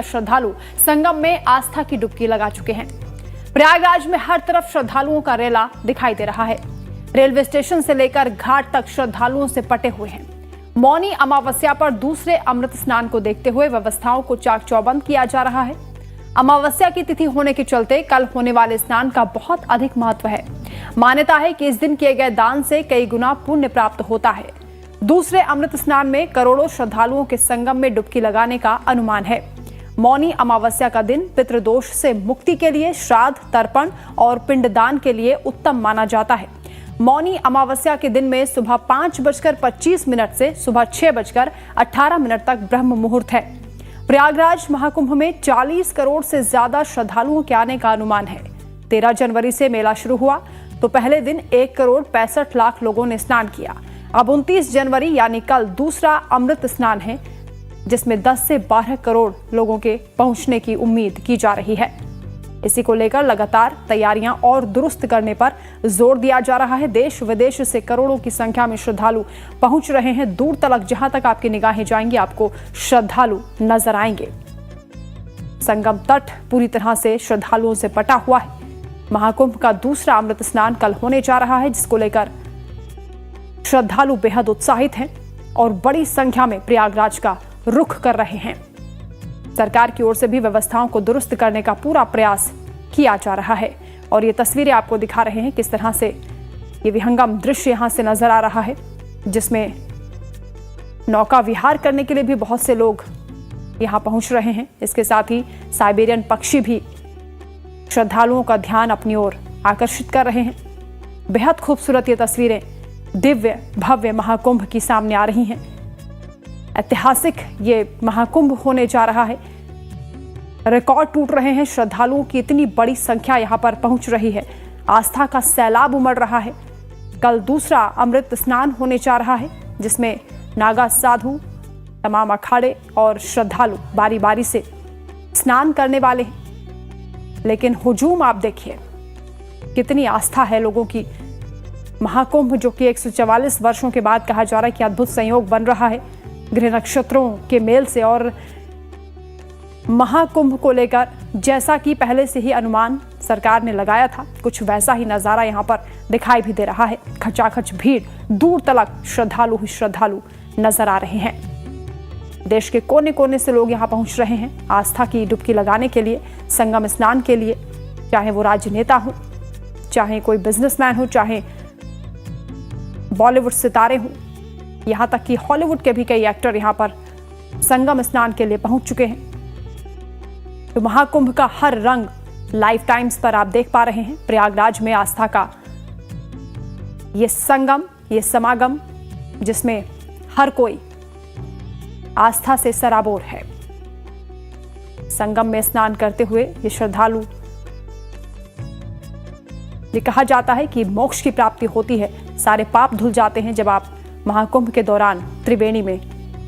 श्रद्धालु संगम में आस्था की डुबकी लगा चुके हैं। प्रयागराज में हर तरफ श्रद्धालुओं का रेला दिखाई दे रहा है। रेलवे स्टेशन से लेकर घाट तक श्रद्धालुओं से पटे हुए हैं। मौनी अमावस्या पर दूसरे अमृत स्नान को देखते हुए व्यवस्थाओं को चाक चौबंद किया जा रहा है। अमावस्या की तिथि होने के चलते कल होने वाले स्नान का बहुत अधिक महत्व है। मान्यता है कि इस दिन किए गए दान से कई गुना पुण्य प्राप्त होता है। दूसरे अमृत स्नान में करोड़ों श्रद्धालुओं के संगम में डुबकी लगाने का अनुमान है। मौनी अमावस्या का दिन पितृदोष से मुक्ति के लिए, श्राद्ध, तर्पण और पिंडदान के लिए उत्तम माना जाता है। मौनी अमावस्या के दिन में सुबह 5:25 से सुबह 6:18 तक ब्रह्म मुहूर्त है। प्रयागराज महाकुंभ में 40 करोड़ से ज्यादा श्रद्धालुओं के आने का अनुमान है। 13 जनवरी से मेला शुरू हुआ तो पहले दिन 1,65,00,000 लोगों ने स्नान किया। अब 29 जनवरी यानी कल दूसरा अमृत स्नान है, जिसमें 10 से 12 करोड़ लोगों के पहुंचने की उम्मीद की जा रही है। इसी को लेकर लगातार तैयारियां और दुरुस्त करने पर जोर दिया जा रहा है। देश विदेश से करोड़ों की संख्या में श्रद्धालु पहुंच रहे हैं। दूर तलक जहां तक आपकी निगाहें जाएंगी, आपको श्रद्धालु नजर आएंगे। संगम तट पूरी तरह से श्रद्धालुओं से पटा हुआ है। महाकुंभ का दूसरा अमृत स्नान कल होने जा रहा है, जिसको लेकर श्रद्धालु बेहद उत्साहित हैं और बड़ी संख्या में प्रयागराज का रुख कर रहे हैं। सरकार की ओर से भी व्यवस्थाओं को दुरुस्त करने का पूरा प्रयास किया जा रहा है और ये तस्वीरें आपको दिखा रहे हैं किस तरह से ये विहंगम दृश्य यहां से नजर आ रहा है, जिसमें नौका विहार करने के लिए भी बहुत से लोग यहां पहुंच रहे हैं। इसके साथ ही साइबेरियन पक्षी भी श्रद्धालुओं का ध्यान अपनी ओर आकर्षित कर रहे हैं। बेहद खूबसूरत ये तस्वीरें दिव्य भव्य महाकुंभ की सामने आ रही हैं। ऐतिहासिक ये महाकुंभ होने जा रहा है। रिकॉर्ड टूट रहे हैं। श्रद्धालुओं की इतनी बड़ी संख्या यहां पर पहुंच रही है। आस्था का सैलाब उमड़ रहा है। कल दूसरा अमृत स्नान होने जा रहा है, जिसमें नागा साधु, तमाम अखाड़े और श्रद्धालु बारी बारी से स्नान करने वाले हैं। लेकिन हुजूम आप देखिए, कितनी आस्था है लोगों की। महाकुंभ जो कि 144 वर्षों के बाद कहा जा रहा है कि अद्भुत संयोग बन रहा है ग्रह नक्षत्रों के मेल से, और महाकुंभ को लेकर जैसा कि पहले से ही अनुमान सरकार ने लगाया था, कुछ वैसा ही नजारा यहां पर दिखाई भी दे रहा है। खचाखच भीड़, दूर तलक श्रद्धालु ही श्रद्धालु नजर आ रहे हैं। देश के कोने कोने से लोग यहां पहुंच रहे हैं आस्था की डुबकी लगाने के लिए, संगम स्नान के लिए। चाहे वो राजनेता हो, चाहे कोई बिजनेसमैन हो, चाहे बॉलीवुड सितारे हों, यहां तक कि हॉलीवुड के भी कई एक्टर यहां पर संगम स्नान के लिए पहुंच चुके हैं। तो महाकुंभ का हर रंग लाइव टाइम्स पर आप देख पा रहे हैं। प्रयागराज में आस्था का ये संगम, ये समागम, जिसमें हर कोई आस्था से सराबोर है। संगम में स्नान करते हुए ये श्रद्धालु, ये कहा जाता है कि मोक्ष की प्राप्ति होती है, सारे पाप धुल जाते हैं जब आप महाकुंभ के दौरान त्रिवेणी में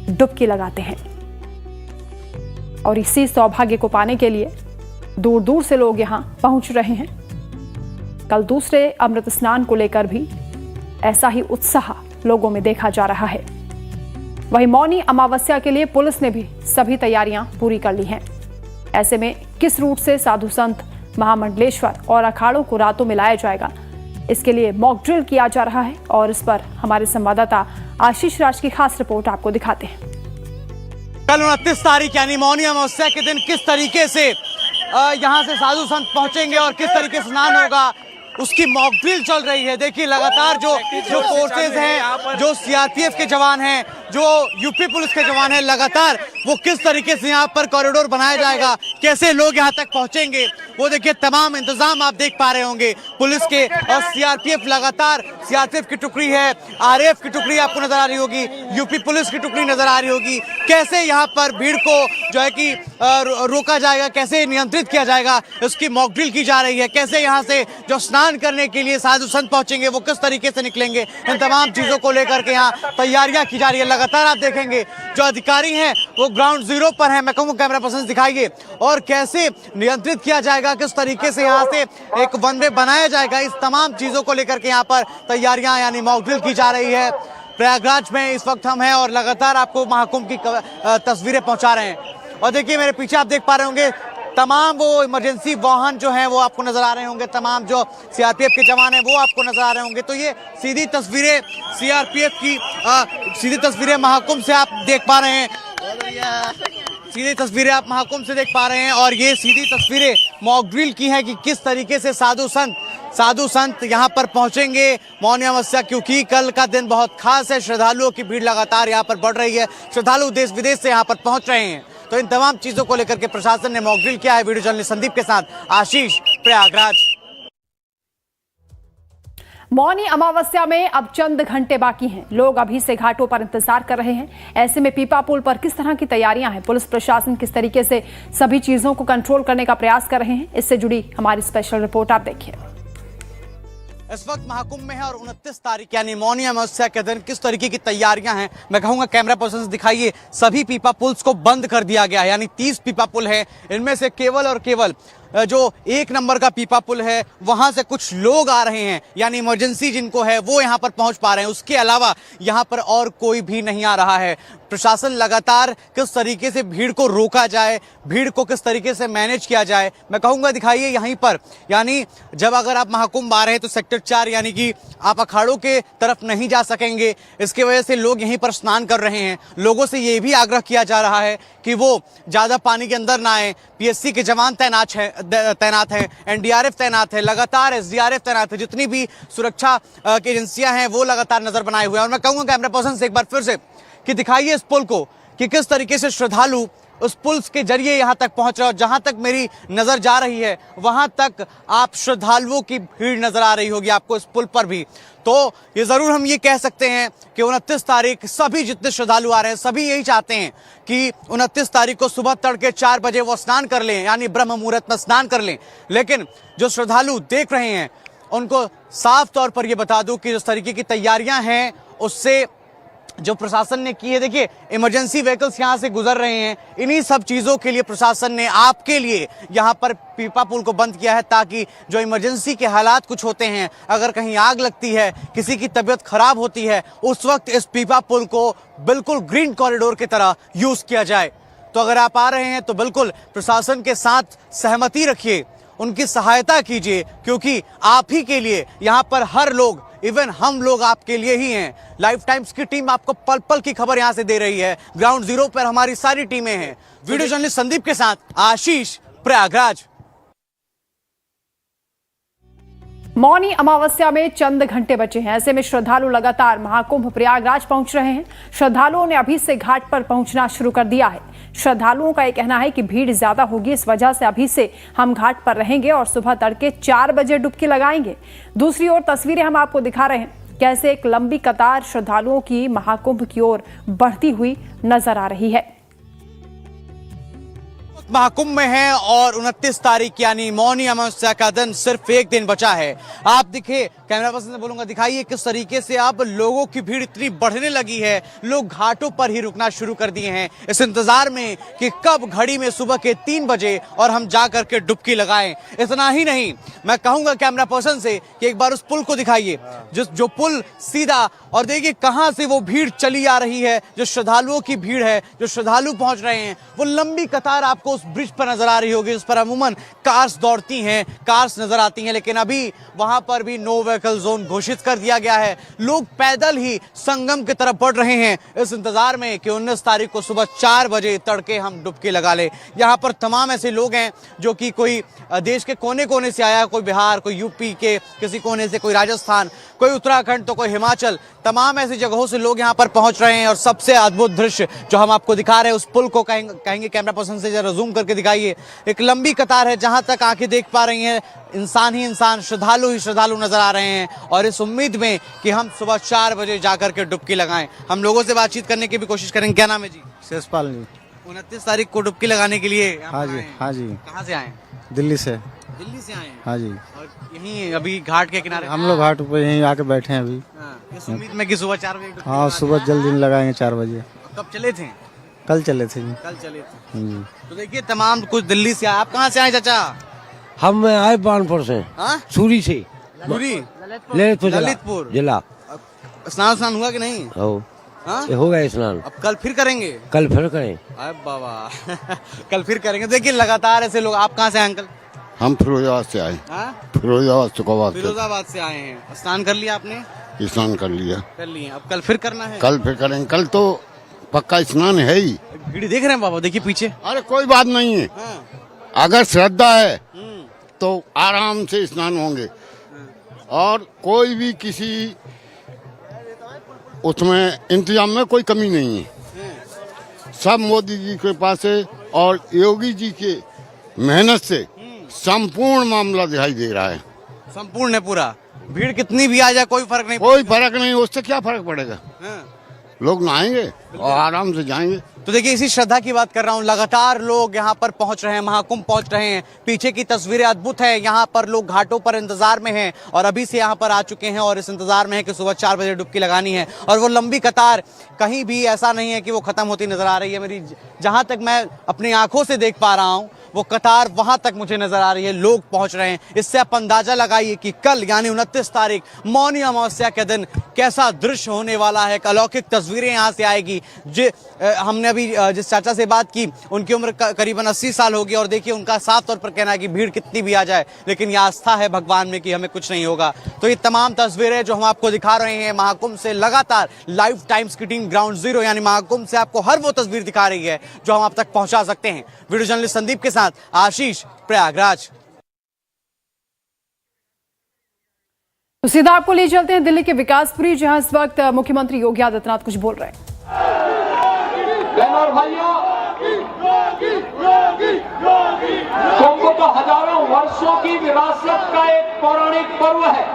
डुबकी लगाते हैं। और इसी सौभाग्य को पाने के लिए दूर दूर से लोग यहां पहुंच रहे हैं। कल दूसरे अमृत स्नान को लेकर भी ऐसा ही उत्साह लोगों में देखा जा रहा है। वहीं मौनी अमावस्या के लिए पुलिस ने भी सभी तैयारियां पूरी कर ली हैं। ऐसे में किस रूट से साधु संत, महामंडलेश्वर और अखाड़ों को रातों में लाया जाएगा, इसके लिए मॉक ड्रिल किया जा रहा है और इस पर हमारे संवाददाता आशीष राज की खास रिपोर्ट आपको दिखाते हैं। कल 29 तारीख यानी मौनी अमावस्या के दिन किस तरीके से यहाँ से साधु संत पहुंचेंगे और किस तरीके से स्नान होगा, उसकी मॉक ड्रिल चल रही है। देखिए लगातार जो फोर्सेज हैं, जो सीआरपीएफ के जवान हैं, जो यूपी पुलिस के जवान हैं, लगातार वो किस तरीके से यहाँ पर कॉरिडोर बनाया जाएगा, कैसे लोग यहाँ तक पहुंचेंगे, वो देखिए तमाम इंतजाम आप देख पा रहे होंगे पुलिस के। और सीआरपीएफ लगातार, सीआरपीएफ की टुकड़ी है, आरएएफ की टुकड़ी आपको नजर आ रही होगी, यूपी पुलिस की टुकड़ी नजर आ रही होगी। कैसे यहाँ पर भीड़ को जो है कि रोका जाएगा, कैसे नियंत्रित किया जाएगा, उसकी मॉक ड्रिल की जा रही है। कैसे यहाँ से जो स्नान करने के लिए साधु संत पहुंचेंगे वो किस तरीके से निकलेंगे, इन तमाम चीजों को लेकर के यहाँ तैयारियां की जा रही है। लगातार आप देखेंगे जो अधिकारी हैं वो ग्राउंड जीरो पर हैं। मैं कहूँगा कैमरा पर्सन दिखाइए, और कैसे नियंत्रित किया जाएगा, किस तरीके से यहाँ से एक वन वे बनाया जाएगा, इस तमाम चीजों को लेकर के यहाँ पर तैयारियां यानी मॉक ड्रिल की जा रही है। प्रयागराज में इस वक्त हम हैं और लगातार आपको महाकुंभ की तस्वीरें पहुंचा रहे हैं। और देखिए मेरे पीछे आप देख पा रहे होंगे तमाम वो इमरजेंसी वाहन जो हैं वो आपको नजर आ रहे होंगे, तमाम जो सीआरपीएफ के जवान हैं वो आपको नजर आ रहे होंगे। तो ये सीधी तस्वीरें सीआरपीएफ की सीधी तस्वीरें महाकुंभ से आप देख पा रहे हैं, सीधी तस्वीरें आप महाकुंभ से देख पा रहे हैं। और ये सीधी तस्वीरें मॉक ड्रिल की हैं कि किस तरीके से साधु संत यहाँ पर पहुंचेंगे मौनी अमावस्या, क्योंकि कल का दिन बहुत खास है। श्रद्धालुओं की भीड़ लगातार यहाँ पर बढ़ रही है, श्रद्धालु देश विदेश से यहाँ पर पहुंच रहे हैं। तो इन तमाम चीजों को लेकर के प्रशासन ने मॉक ड्रिल किया है। वीडियो जर्नलिस्ट संदीप के साथ आशीष, प्रयागराज। मौनी अमावस्या में अब चंद घंटे बाकी हैं। लोग अभी से घाटों पर इंतजार कर रहे हैं। ऐसे में पीपा पुल पर किस तरह की तैयारियां हैं, पुलिस प्रशासन किस तरीके से सभी चीजों को कंट्रोल करने का प्रयास कर रहे हैं, इससे जुड़ी हमारी स्पेशल रिपोर्ट आप देखिए। इस वक्त महाकुंभ में है और 29 तारीख यानी मौनी अमावस्या के दिन किस तरीके की तैयारियां हैं, मैं कहूंगा कैमरा पर्सन से दिखाइए। सभी पीपा पुल्स को बंद कर दिया गया है, यानी 30 पीपा पुल है, इनमें से केवल और केवल जो 1 नंबर का पीपा पुल है वहां से कुछ लोग आ रहे हैं, यानी इमरजेंसी जिनको है वो यहां पर पहुंच पा रहे हैं। उसके अलावा यहां पर और कोई भी नहीं आ रहा है। प्रशासन लगातार किस तरीके से भीड़ को रोका जाए, भीड़ को किस तरीके से मैनेज किया जाए, मैं कहूंगा दिखाइए यहीं पर। यानी जब अगर आप महाकुंभ आ रहे हैं तो सेक्टर 4 यानी कि आप अखाड़ों के तरफ नहीं जा सकेंगे। इसके वजह से लोग यहीं पर स्नान कर रहे हैं। लोगों से ये भी आग्रह किया जा रहा है कि वो ज्यादा पानी के अंदर ना आए। पीएससी के जवान तैनात हैं, एनडीआरएफ तैनात है, लगातार एसडीआरएफ तैनात है, जितनी भी सुरक्षा की एजेंसियां हैं वो लगातार नजर बनाए हुए हैं। और मैं कहूंगा कैमरा पर्सन से एक बार फिर से कि दिखाइए इस पुल को कि किस तरीके से श्रद्धालु उस पुल के जरिए यहां तक पहुंच रहे हैं। और जहां तक मेरी नजर जा रही है वहां तक आप श्रद्धालुओं की भीड़ नजर आ रही होगी आपको इस पुल पर भी। तो ये जरूर हम ये कह सकते हैं कि 29 तारीख सभी जितने श्रद्धालु आ रहे हैं सभी यही चाहते हैं कि 29 तारीख को सुबह तड़के 4 बजे वो स्नान कर लें, यानी ब्रह्म मुहूर्त में स्नान कर लें। लेकिन जो श्रद्धालु देख रहे हैं उनको साफ तौर पर यह बता दूं कि जिस तरीके की तैयारियां हैं उससे जो प्रशासन ने की है, देखिए इमरजेंसी व्हीकल्स यहां से गुजर रहे हैं। इन्हीं सब चीजों के लिए प्रशासन ने आपके लिए यहां पर पीपा पुल को बंद किया है, ताकि जो इमरजेंसी के हालात कुछ होते हैं, अगर कहीं आग लगती है, किसी की तबीयत खराब होती है, उस वक्त इस पीपा पुल को बिल्कुल ग्रीन कॉरिडोर की तरह यूज किया जाए। तो अगर आप आ रहे हैं तो बिल्कुल प्रशासन के साथ सहमति रखिए, उनकी सहायता कीजिए, क्योंकि आप ही के लिए यहाँ पर हर लोग, इवन हम लोग आपके लिए ही हैं। लाइफ टाइम्स की टीम आपको पल पल की खबर यहां से दे रही है। ग्राउंड जीरो पर हमारी सारी टीमें हैं। वीडियो जर्नलिस्ट संदीप के साथ आशीष, प्रयागराज। मौनी अमावस्या में चंद घंटे बचे हैं। ऐसे में श्रद्धालु लगातार महाकुंभ प्रयागराज पहुंच रहे हैं। श्रद्धालुओं ने अभी से घाट पर पहुंचना शुरू कर दिया है। श्रद्धालुओं का यह कहना है कि भीड़ ज्यादा होगी, इस वजह से अभी से हम घाट पर रहेंगे और सुबह तड़के 4 बजे डुबकी लगाएंगे। दूसरी ओर तस्वीरें हम आपको दिखा रहे हैं कैसे एक लंबी कतार श्रद्धालुओं की महाकुंभ की ओर बढ़ती हुई नजर आ रही है। महाकुंभ में है और 29 तारीख यानी मौनी अमावस्या का दिन सिर्फ एक दिन बचा है। आप देखिए, कैमरा पर्सन से बोलूंगा दिखाइए किस तरीके से अब लोगों की भीड़ इतनी बढ़ने लगी है। लोग घाटों पर ही रुकना शुरू कर दिए हैं इस इंतजार में कि कब घड़ी में सुबह के 3 बजे और हम जा करके डुबकी लगाएं। इतना ही नहीं, मैं कहूंगा कैमरा पर्सन से कि एक बार उस पुल को दिखाइए, जो पुल सीधा, और देखिए कहां से वो भीड़ चली आ रही है। जो श्रद्धालुओं की भीड़ है, जो श्रद्धालु पहुंच रहे हैं, वो लंबी कतार आपको उस ब्रिज पर नजर आ रही होगी, जिस पर अमूमन कार्स दौड़ती हैं, कार्स नजर आती हैं। लेकिन अभी वहां पर भी नो व्हीकल जोन घोषित कर दिया गया है। लोग पैदल ही संगम की तरफ बढ़ रहे हैं इस इंतजार में कि 19 तारीख को सुबह 4 बजे तड़के हम डुबकी लगा ले। यहाँ पर तमाम ऐसे लोग हैं जो कि कोई देश के कोने कोने से आया, कोई बिहार, कोई यूपी के किसी कोने से, कोई राजस्थान, कोई उत्तराखंड, तो कोई हिमाचल, तमाम ऐसी जगहों से लोग यहाँ पर पहुंच रहे हैं। और सबसे अद्भुत दृश्य जो हम आपको दिखा रहे हैं, उस पुल को कहेंगे कैमरा पर्सन से जरा जूम करके दिखाइए। एक लंबी कतार है, जहां तक आंखें देख पा रही हैं इंसान ही इंसान, श्रद्धालु ही श्रद्धालु नजर आ रहे हैं। और इस उम्मीद में कि हम सुबह 4 बजे जाकर के डुबकी लगाएं। हम लोगों से बातचीत करने की भी कोशिश करेंगे। क्या नाम है जी? शेषपाल जी। 29 तारीख को डुबकी लगाने के लिए हाँ जी, हाँ जी। कहाँ से आए? दिल्ली से। दिल्ली से आए? हाँ जी। और यहीं अभी घाट के किनारे हम लोग घाट पे यहीं आके बैठे हैं अभी। इस उम्मीद में कि सुबह 4 बजे। हाँ, सुबह जल्दी लगाएंगे 4 बजे। कब चले थे? कल चले थे। कल चले थे। जी। तो देखिए तमाम कुछ दिल्ली से आए। आप कहाँ से आए चाचा? हम आए बानपुर से। हाँ? सूरी से। सूरी? ललितपुर ललितपुर जिला। स्नान हुआ कि नहीं? हो। हाँ? ये हो गया स्नान, अब कल फिर करेंगे? कल फिर करें। अरे बाबा कल फिर करेंगे। देखिए लगातार ऐसे लोग। आप कहाँ से हैं अंकल? हम फिरोजाबाद से आए, हाँ? फिरोजाबाद सुखाबाद से फिरोजाबाद से आए हैं। स्नान कर लिया आपने? स्नान कर लिया। कर लिए। अब कल फिर करना है? कल फिर करेंगे। कल तो पक्का स्नान है ही। भीड़ देख रहे हैं बाबा, देखिए पीछे। अरे कोई बात नहीं है, हाँ। अगर श्रद्धा है तो आराम से स्नान होंगे। और कोई भी किसी उसमें इंतजाम में कोई कमी नहीं है। सब मोदी जी के पास है और योगी जी के मेहनत से संपूर्ण मामला दिखाई दे रहा है। संपूर्ण है पूरा। भीड़ कितनी भी आ जाए कोई फर्क नहीं कोई फर्क नहीं, उससे क्या फर्क पड़ेगा। हाँ। लोग नहाएंगे और आराम से जाएंगे। तो देखिए इसी श्रद्धा की बात कर रहा हूँ। लगातार लोग यहाँ पर पहुंच रहे हैं, महाकुंभ पहुंच रहे हैं। पीछे की तस्वीरें अद्भुत है। यहाँ पर लोग घाटों पर इंतजार में हैं और अभी से यहाँ पर आ चुके हैं और इस इंतजार में है कि सुबह 4 बजे डुबकी लगानी है। और वो लंबी कतार कहीं भी ऐसा नहीं है कि वो खत्म होती नजर आ रही है। मेरी जहां तक मैं अपनी आंखों से देख पा रहा हूँ वो कतार वहां तक मुझे नजर आ रही है। लोग पहुंच रहे हैं। इससे आप अंदाजा लगाइए कि कल यानी 29 तारीख मौनी अमावस्या के दिन कैसा दृश्य होने वाला है। एक अलौकिक तस्वीरें यहाँ से आएगी। हमने अभी जिस चाचा से बात की उनकी उम्र करीबन 80 साल होगी और देखिए उनका साफ तौर पर कहना है कि भीड़ कितनी भी आ जाए लेकिन ये आस्था है भगवान में कि हमें कुछ नहीं होगा। तो ये तमाम तस्वीरें जो हम आपको दिखा रहे हैं महाकुंभ से लगातार live time screening ground zero यानी महाकुंभ से आपको हर वो तस्वीर दिखा रही है जो हम आप तक पहुंचा सकते हैं। वीडियो जर्नलिस्ट संदीप के साथ आशीष, प्रयागराज। तो सीधा आपको ले चलते हैं दिल्ली के विकासपुरी, जहां इस वक्त मुख्यमंत्री योगी आदित्यनाथ कुछ बोल रहे हैं। बहनों और भाइयों, कुंभ तो हजारों वर्षों की विरासत का एक पौराणिक पर्व है।